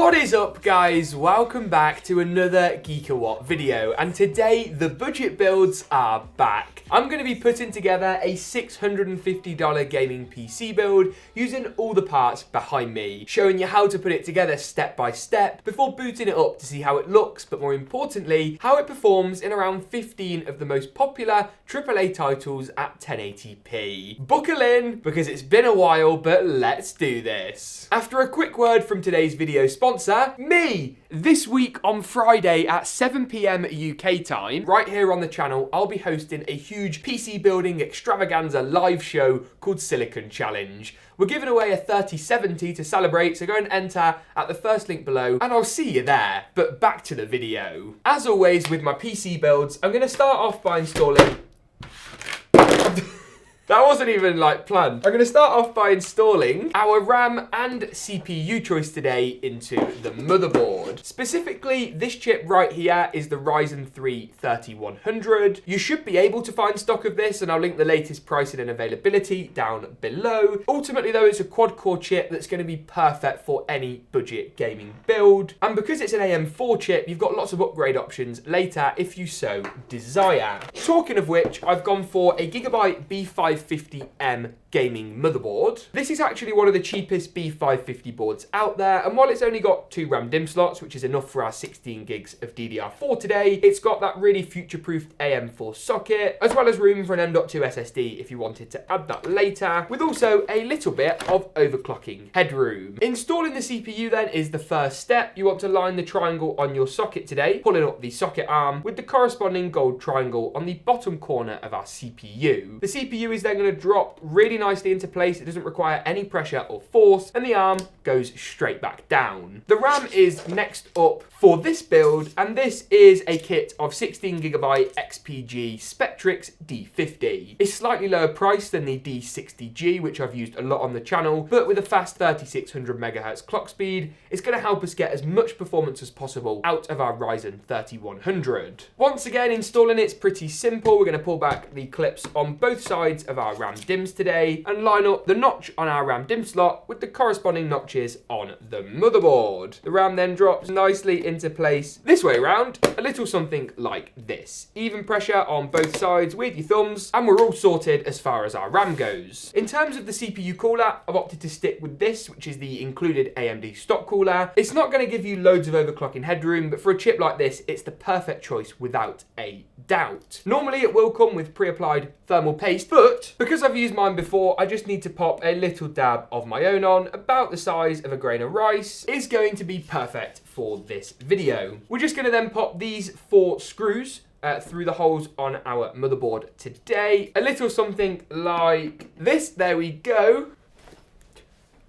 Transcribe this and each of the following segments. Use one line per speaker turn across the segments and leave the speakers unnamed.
What is up, guys? Welcome back to another GeekaWhat video, and today the budget builds are back. I'm going to be putting together a $650 gaming PC build using all the parts behind me, showing you how to put it together step by step before booting it up to see how it looks, but more importantly, how it performs in around 15 of the most popular AAA titles at 1080p. Buckle in, because it's been a while, but let's do this. After a quick word from today's video sponsor, me! This week on Friday at 7 PM UK time, right here on the channel, I'll be hosting a huge PC building extravaganza live show called Silicon Challenge. We're giving away a 3070 to celebrate, so go and enter at the first link below, and I'll see you there. But back to the video. As always with my PC builds, I'm going to start off by installing... That wasn't even planned. I'm going to start off by installing our RAM and CPU choice today into the motherboard. Specifically, this chip right here is the Ryzen 3 3100. You should be able to find stock of this, and I'll link the latest pricing and availability down below. Ultimately though, it's a quad-core chip that's going to be perfect for any budget gaming build. And because it's an AM4 chip, you've got lots of upgrade options later if you so desire. Talking of which, I've gone for a Gigabyte B550M gaming motherboard. This is actually one of the cheapest B550 boards out there, and while it's only got 2 RAM DIMM slots, which is enough for our 16 gigs of DDR4 today, it's got that really future-proofed AM4 socket, as well as room for an M.2 SSD if you wanted to add that later, with also a little bit of overclocking headroom. Installing the CPU then is the first step. You want to line the triangle on your socket today, pulling up the socket arm with the corresponding gold triangle on the bottom corner of our CPU. The CPU is then going to drop really nicely into place. It doesn't require any pressure or force, and the arm goes straight back down. The RAM is next up for this build, and this is a kit of 16GB XPG Spectrix D50. It's slightly lower priced than the D60G, which I've used a lot on the channel, but with a fast 3600 MHz clock speed, it's going to help us get as much performance as possible out of our Ryzen 3100. Once again, installing it's pretty simple. We're going to pull back the clips on both sides of our RAM DIMMs today and line up the notch on our RAM DIMM slot with the corresponding notches on the motherboard. The RAM then drops nicely into place this way around, a little something like this. Even pressure on both sides with your thumbs, and we're all sorted as far as our RAM goes. In terms of the CPU cooler, I've opted to stick with this, which is the included AMD stock cooler. It's not going to give you loads of overclocking headroom, but for a chip like this, it's the perfect choice without a doubt. Normally it will come with pre-applied thermal paste, but because I've used mine before, I just need to pop a little dab of my own on, about the size of a grain of rice. Is going to be perfect for this video. We're just going to then pop these 4 screws through the holes on our motherboard today. A little something like this. There we go.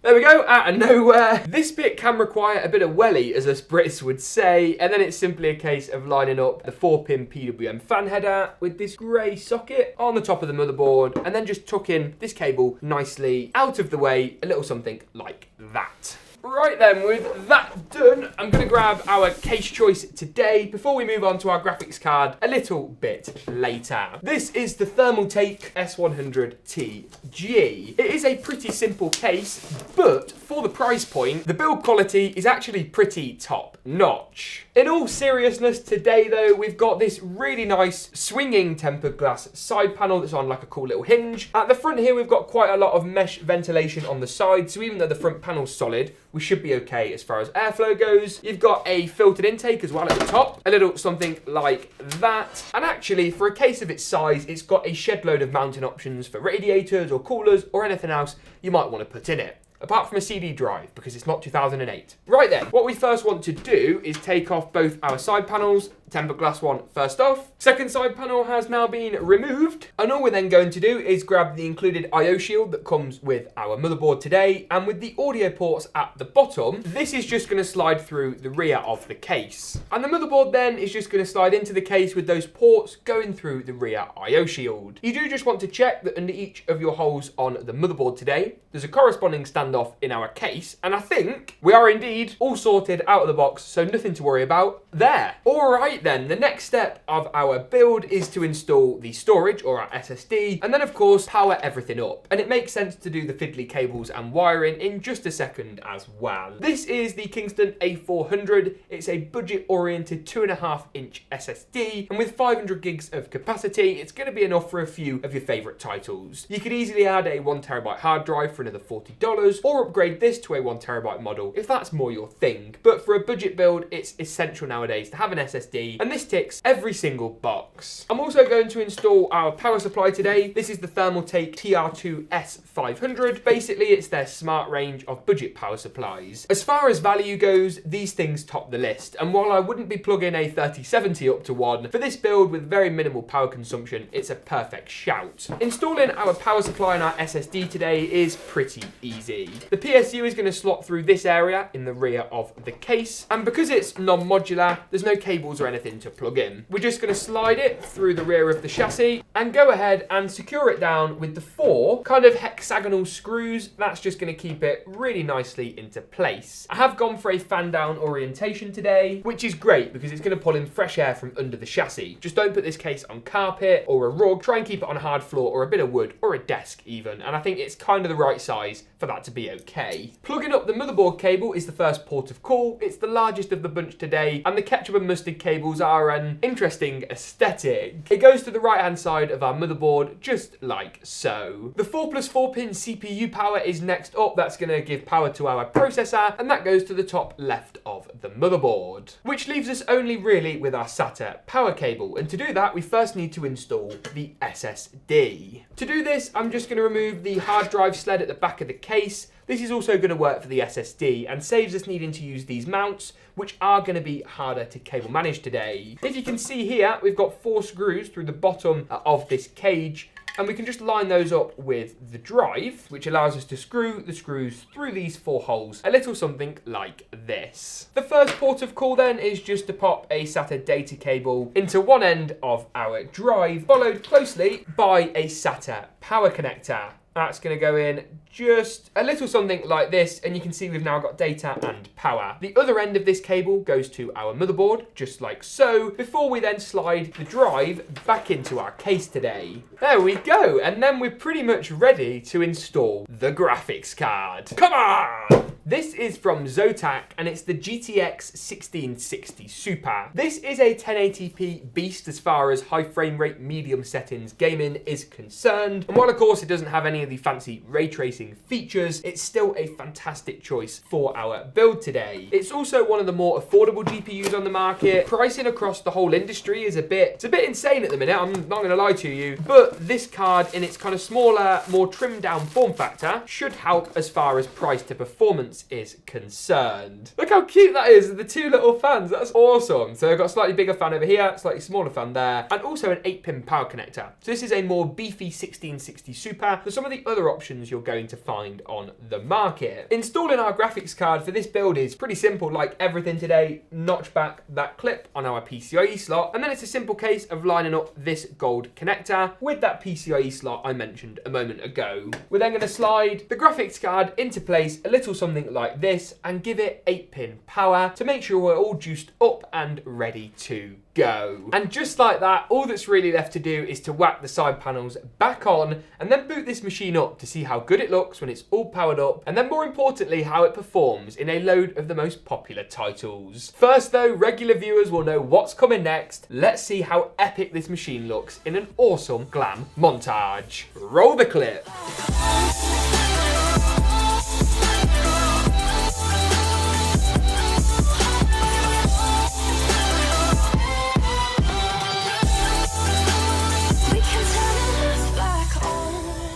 There we go, out of nowhere. This bit can require a bit of welly, as us Brits would say, and then it's simply a case of lining up the 4-pin PWM fan header with this grey socket on the top of the motherboard, and then just tucking this cable nicely out of the way, a little something like that. Right then, with that done, I'm going to grab our case choice today before we move on to our graphics card a little bit later. This is the Thermaltake S100TG. It is a pretty simple case, but for the price point, the build quality is actually pretty top notch. In all seriousness, today though, we've got this really nice swinging tempered glass side panel that's on like a cool little hinge. At the front here, we've got quite a lot of mesh ventilation on the side, so even though the front panel's solid, we should be okay as far as airflow goes. You've got a filtered intake as well at the top, a little something like that. And actually, for a case of its size, it's got a shed load of mounting options for radiators or coolers or anything else you might want to put in it. Apart from a CD drive, because it's not 2008. Right then, what we first want to do is take off both our side panels. Tempered glass one first off. Second side panel has now been removed. And all we're then going to do is grab the included I/O shield that comes with our motherboard today. And with the audio ports at the bottom, this is just going to slide through the rear of the case. And the motherboard then is just going to slide into the case with those ports going through the rear I/O shield. You do just want to check that under each of your holes on the motherboard today, there's a corresponding standoff off in our case, and I think we are indeed all sorted out of the box, so nothing to worry about there. Alright then, the next step of our build is to install the storage, or our SSD, and then of course power everything up. And it makes sense to do the fiddly cables and wiring in just a second as well. This is the Kingston A400. It's a budget-oriented 2.5-inch SSD, and with 500 gigs of capacity, it's going to be enough for a few of your favourite titles. You could easily add a 1TB hard drive for another $40, or upgrade this to a 1TB model if that's more your thing. But for a budget build, it's essential nowadays to have an SSD, and this ticks every single box. I'm also going to install our power supply today. This is the Thermaltake TR2S500. Basically, it's their smart range of budget power supplies. As far as value goes, these things top the list, and while I wouldn't be plugging a 3070 up to one, for this build with very minimal power consumption, it's a perfect shout. Installing our power supply and our SSD today is pretty easy. The PSU is going to slot through this area in the rear of the case, and because it's non-modular, there's no cables or anything to plug in. We're just going to slide it through the rear of the chassis and go ahead and secure it down with the 4 kind of hexagonal screws. That's just going to keep it really nicely into place. I have gone for a fan down orientation today, which is great because it's going to pull in fresh air from under the chassis. Just don't put this case on carpet or a rug. Try and keep it on a hard floor or a bit of wood or a desk even, and I think it's kind of the right size for that to be okay. Plugging up the motherboard cable is the first port of call. It's the largest of the bunch today, and the ketchup and mustard cables are an interesting aesthetic. It goes to the right hand side of our motherboard, just like so. The 4+4 pin CPU power is next up. That's going to give power to our processor, and that goes to the top left of the motherboard, which leaves us only really with our SATA power cable. And to do that, we first need to install the SSD. To do this, I'm just going to remove the hard drive sled at the back of the case. This is also going to work for the SSD and saves us needing to use these mounts, which are going to be harder to cable manage today. If you can see here, we've got 4 screws through the bottom of this cage, and we can just line those up with the drive, which allows us to screw the screws through these 4 holes, a little something like this. The first port of call then is just to pop a SATA data cable into one end of our drive, followed closely by a SATA power connector. That's going to go in just a little something like this, and you can see we've now got data and power. The other end of this cable goes to our motherboard, just like so, before we then slide the drive back into our case today. There we go, and then we're pretty much ready to install the graphics card. Come on! This is from Zotac, and it's the GTX 1660 Super. This is a 1080p beast as far as high frame rate medium settings gaming is concerned. And while of course it doesn't have any of the fancy ray tracing features, it's still a fantastic choice for our build today. It's also one of the more affordable GPUs on the market. Pricing across the whole industry is a bit insane at the minute, I'm not going to lie to you, but this card in its kind of smaller, more trimmed down form factor should help as far as price to performance is concerned. Look how cute that is, the 2 little fans, that's awesome. So I've got a slightly bigger fan over here, slightly smaller fan there, and also an 8-pin power connector. So this is a more beefy 1660 Super than some of the other options you're going to find on the market. Installing our graphics card for this build is pretty simple, like everything today. Notch back that clip on our PCIe slot, and then it's a simple case of lining up this gold connector with that PCIe slot I mentioned a moment ago. We're then going to slide the graphics card into place, a little something like this, and give it 8-pin power to make sure we're all juiced up and ready to go. And just like that, all that's really left to do is to whack the side panels back on and then boot this machine up to see how good it looks when it's all powered up, and then more importantly how it performs in a load of the most popular titles. First though, regular viewers will know what's coming next. Let's see how epic this machine looks in an awesome glam montage. Roll the clip.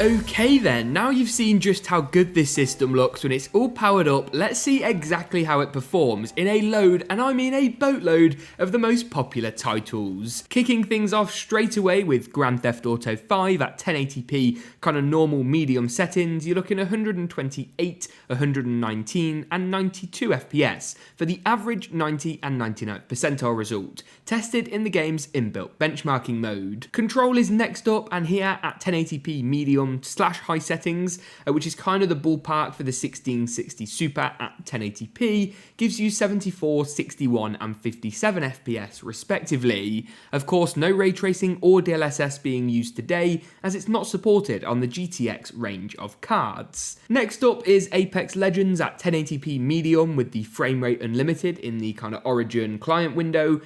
Okay then, now you've seen just how good this system looks when it's all powered up, let's see exactly how it performs in a load, and I mean a boatload, of the most popular titles. Kicking things off straight away with Grand Theft Auto 5 at 1080p, kind of normal medium settings, you're looking at 128, 119 and 92 FPS for the average 90 and 99th percentile result, tested in the game's inbuilt benchmarking mode. Control is next up, and here at 1080p medium, medium/high settings, which is kind of the ballpark for the 1660 Super at 1080p, gives you 74, 61 and 57 FPS respectively. Of course, no ray tracing or DLSS being used today, as it's not supported on the GTX range of cards. Next up is Apex Legends at 1080p medium with the frame rate unlimited in the kind of Origin client window.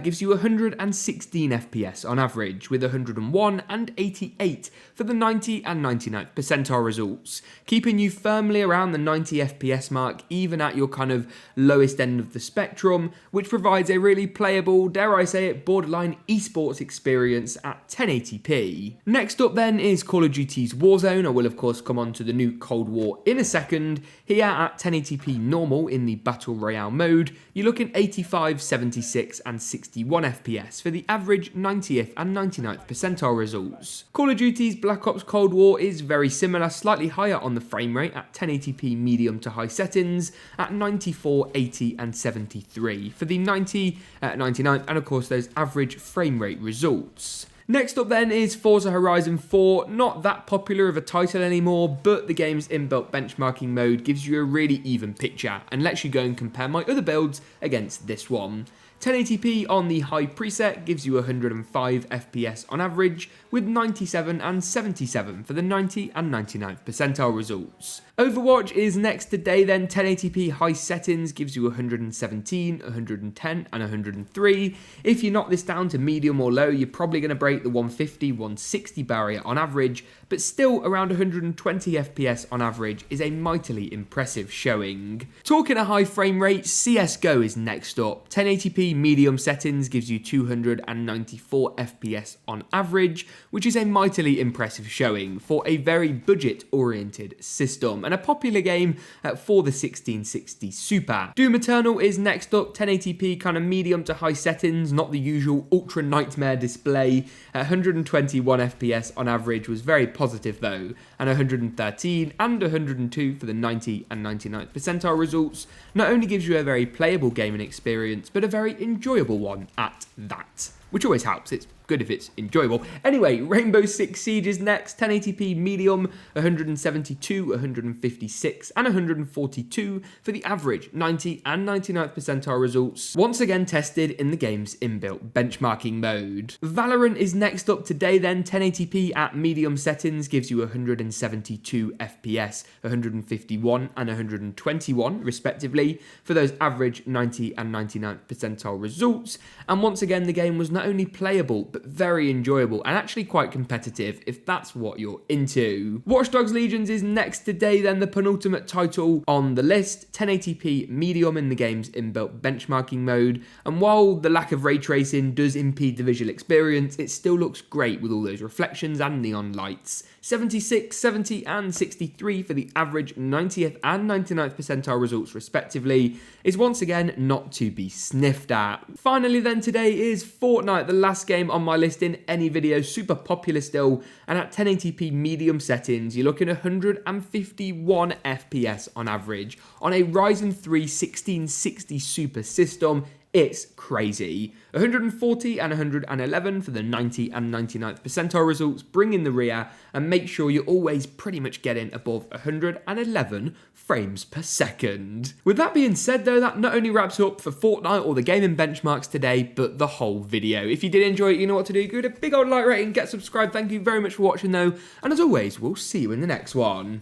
Gives you 116 FPS on average, with 101 and 88 for the 90 and 99th percentile results, keeping you firmly around the 90 FPS mark even at your kind of lowest end of the spectrum, which provides a really playable, dare I say it, borderline esports experience at 1080p. Next up then is Call of Duty's Warzone. I will of course come on to the new Cold War in a second. Here at 1080p normal in the Battle Royale mode, you're looking 85, 76 and 61 FPS for the average 90th and 99th percentile results. Call of Duty's Black Ops Cold War is very similar, slightly higher on the frame rate at 1080p medium to high settings at 94, 80 and 73 for the 90, 99th and of course those average frame rate results. Next up then is Forza Horizon 4, not that popular of a title anymore, but the game's inbuilt benchmarking mode gives you a really even picture and lets you go and compare my other builds against this one. 1080p on the high preset gives you 105 FPS on average, with 97 and 77 for the 90 and 99th percentile results. Overwatch is next today then. 1080p high settings gives you 117, 110 and 103. If you knock this down to medium or low, you're probably going to break the 150, 160 barrier on average, but still around 120 FPS on average is a mightily impressive showing. Talking a high frame rate, CSGO is next up. 1080p medium settings gives you 294 FPS on average, which is a mightily impressive showing for a very budget-oriented system and a popular game for the 1660 Super. Doom Eternal is next up. 1080p kind of medium to high settings, not the usual ultra nightmare display. 121 FPS on average was very positive though, and 113 and 102 for the 90 and 99th percentile results not only gives you a very playable gaming experience, but a very enjoyable one at that, which always helps. It's good if it's enjoyable. Anyway, Rainbow Six Siege is next. 1080p medium, 172, 156 and 142 for the average 90 and 99th percentile results, once again tested in the game's inbuilt benchmarking mode. Valorant is next up today then. 1080p at medium settings gives you 172 FPS, 151 and 121 respectively for those average 90 and 99th percentile results, and once again the game was not only playable but very enjoyable and actually quite competitive if that's what you're into. Watch Dogs Legions is next today then, the penultimate title on the list. 1080p medium in the game's inbuilt benchmarking mode, and while the lack of ray tracing does impede the visual experience, it still looks great with all those reflections and neon lights. 76, 70 and 63 for the average 90th and 99th percentile results respectively is once again not to be sniffed at. Finally then today is Fortnite, the last game on my list in any video, super popular still, and at 1080p medium settings you're looking at 151 FPS on average on a Ryzen 3 1660 Super system. It's crazy. 140 and 111 for the 90 and 99th percentile results bring in the rear, and make sure you're always pretty much getting above 111 frames per second. With that being said though, that not only wraps up for Fortnite or the gaming benchmarks today, but the whole video. If you did enjoy it, you know what to do. Give it a big old like rating, get subscribed. Thank you very much for watching though, and as always, we'll see you in the next one.